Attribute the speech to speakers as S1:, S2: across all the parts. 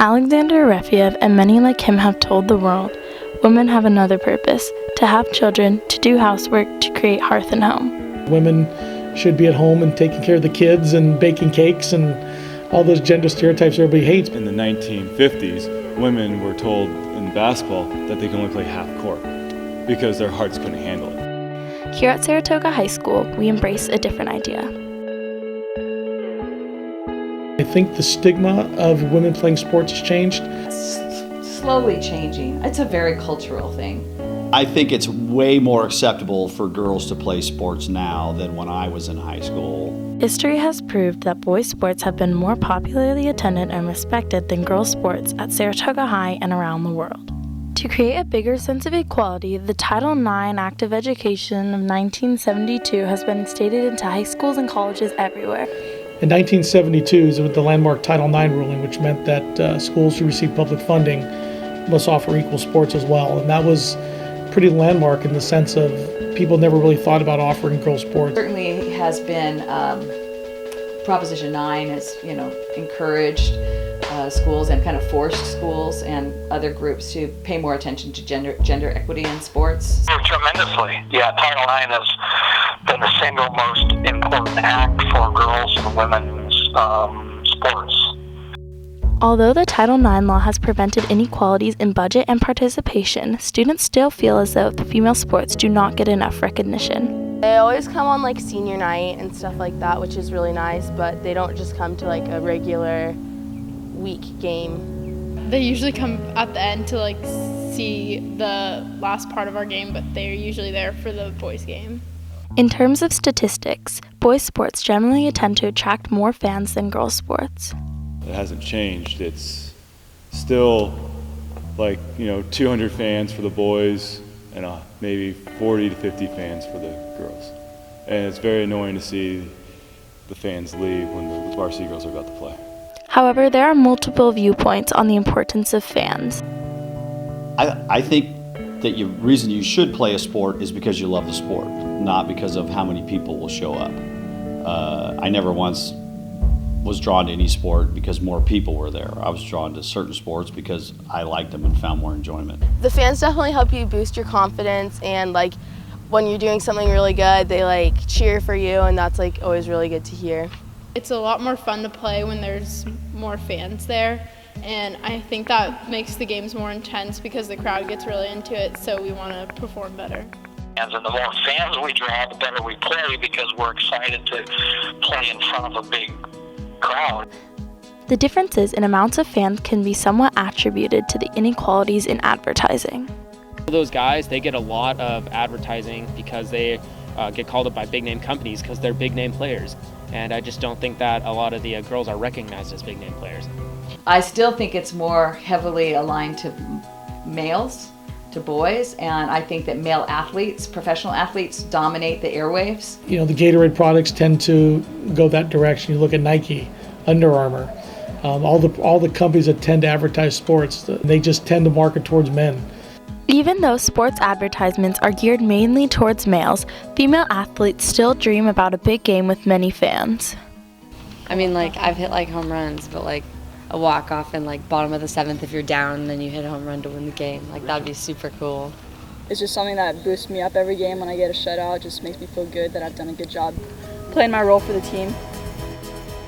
S1: Alexander Refiev and many like him have told the world, women have another purpose, to have children, to do housework, to create hearth and home.
S2: Women should be at home and taking care of the kids and baking cakes and all those gender stereotypes everybody hates.
S3: In the 1950s, women were told in basketball that they could only play half court because their hearts couldn't handle it.
S1: Here at Saratoga High School, we embrace a different idea.
S2: I think the stigma of women playing sports has changed.
S4: It's slowly changing. It's a very cultural thing.
S5: I think it's way more acceptable for girls to play sports now than when I was in high school.
S1: History has proved that boys' sports have been more popularly attended and respected than girls' sports at Saratoga High and around the world. To create a bigger sense of equality, the Title IX Act of Education of 1972 has been instated into high schools and colleges everywhere.
S2: In 1972 is the landmark Title IX ruling, which meant that schools who receive public funding must offer equal sports as well. And that was pretty landmark in the sense of people never really thought about offering girls sports.
S4: Certainly has been Proposition 9 has encouraged schools and kind of forced schools and other groups to pay more attention to gender equity in sports.
S6: Tremendously. Yeah, Title IX has been the single most important act for girls and women's sports.
S1: Although the Title IX law has prevented inequalities in budget and participation, students still feel as though the female sports do not get enough recognition.
S7: They always come on like senior night and stuff like that, which is really nice, but they don't just come to like a regular week game.
S8: They usually come at the end to like see the last part of our game, but they're usually there for the boys' game.
S1: In terms of statistics, boys' sports generally tend to attract more fans than girls' sports.
S3: It hasn't changed. It's still like 200 fans for the boys and maybe 40 to 50 fans for the girls. And it's very annoying to see the fans leave when the varsity girls are about to play.
S1: However, there are multiple viewpoints on the importance of fans.
S5: I think that the reason you should play a sport is because you love the sport, not because of how many people will show up. I never once was drawn to any sport because more people were there. I was drawn to certain sports because I liked them and found more enjoyment.
S7: The fans definitely help you boost your confidence, and like when you're doing something really good, they like cheer for you, and that's like always really good to hear.
S8: It's a lot more fun to play when there's more fans there, and I think that makes the games more intense because the crowd gets really into it, so we want to perform better.
S6: And the more fans we draw, the better we play because we're excited to play in front of a big crowd.
S1: The differences in amounts of fans can be somewhat attributed to the inequalities in advertising.
S9: Those guys, they get a lot of advertising because they get called up by big name companies because they're big name players. And I just don't think that a lot of the girls are recognized as big name players.
S4: I still think it's more heavily aligned to males, to boys, and I think that male athletes, professional athletes, dominate the airwaves.
S2: The Gatorade products tend to go that direction. You look at Nike, Under Armour, all the companies that tend to advertise sports, they just tend to market towards men.
S1: Even though sports advertisements are geared mainly towards males, female athletes still dream about a big game with many fans.
S10: I mean, I've hit home runs, but a walk-off in bottom of the seventh if you're down and then you hit a home run to win the game. That'd be super cool.
S11: It's just something that boosts me up every game when I get a shutout. It just makes me feel good that I've done a good job playing my role for the team.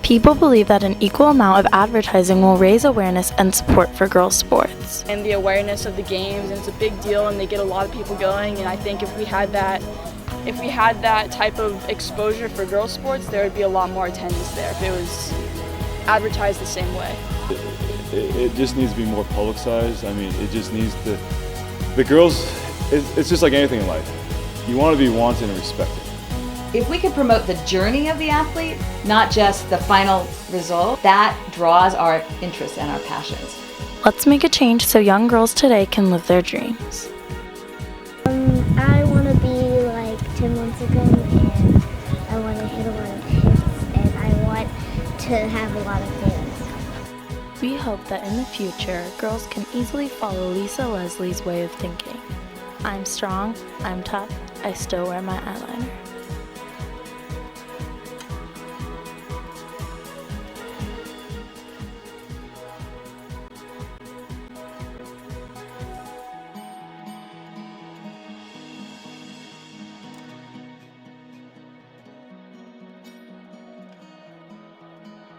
S1: People believe that an equal amount of advertising will raise awareness and support for girls' sports.
S11: And the awareness of the games, and it's a big deal, and they get a lot of people going, and I think if we had that type of exposure for girls' sports, there would be a lot more attendance there if it was advertised the same way.
S3: It just needs to be more publicized. I mean, it just needs the girls, it's just like anything in life. You want to be wanted and respected.
S4: If we could promote the journey of the athlete, not just the final result, that draws our interest and our passions.
S1: Let's make a change so young girls today can live their dreams.
S12: I want to be like Tim Lincecum, and I want to hit a lot of hits, and I want to have a lot of fans.
S1: We hope that in the future, girls can easily follow Lisa Leslie's way of thinking. I'm strong, I'm tough, I still wear my eyeliner.